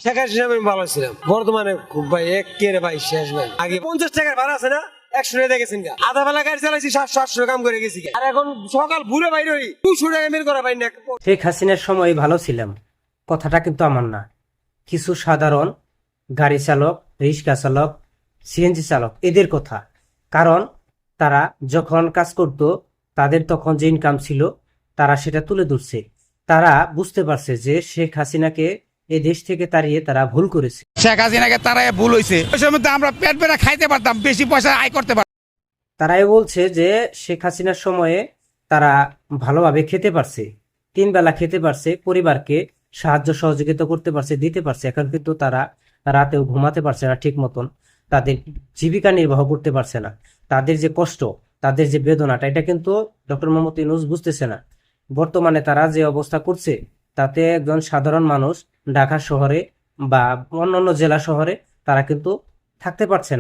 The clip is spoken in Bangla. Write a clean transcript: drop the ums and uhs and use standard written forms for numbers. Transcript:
শেখ হাসিনা আমি ভালো ছিলাম, বর্তমানে খুব ভাই একেবারে ভাই শেষ ভাই। আগে 50 টাকার ভাড়া আছে না, 100 টাকা গেছেন গা, আধা বেলা গাড়ি চালাইছি 700-800 কাম করে গেছি গা। আর এখন সকাল ভোরে বাইরে হই 200 টাকা মেল করা পাই না। শেখ হাসিনার সময় ভালো ছিলাম কথাটা কিন্তু আমার না, কিছু সাধারণ গাড়ি চালক, রিক্সা চালক, সিএনজি চালক এদের কথা। কারণ তারা যখন কাজ করত তাদের তখন যে ইনকাম ছিল তারা সেটা তুলে ধরছে। তারা বুঝতে পারছে যে শেখ হাসিনাকে এই দেশ থেকে তাড়িয়ে তারা ভুল করেছে। শেখ হাসিনাকে তারাই ভুল হয়েছে, ওই সময় তো আমরা পেট ভরে খাইতে পারতাম, বেশি পয়সা আয় করতে পারতাম। তারাই বলছে যে শেখ হাসিনার সময়ে তারা ভালোভাবে খেতে পারছে, 3 বেলা খেতে পারছে, পরিবারকে সাহায্য সহযোগিতা করতে পারছে, দিতে পারছে। এখন কিন্তু তারা রাতেও ঘুমাতে পারছে না ঠিক মতন, তাদের জীবিকা নির্বাহ করতে পারছে না। তাদের যে কষ্ট, তাদের যে বেদনাটা, এটা কিন্তু ডক্টর মোহাম্মদ ইউনূস বুঝতেছে না। বর্তমানে তারা যে অবস্থা করছে তাতে একজন সাধারণ মানুষ ঢাকা শহরে বা অন্যান্য জেলা শহরে তারা কিন্তু থাকতে পারছে না।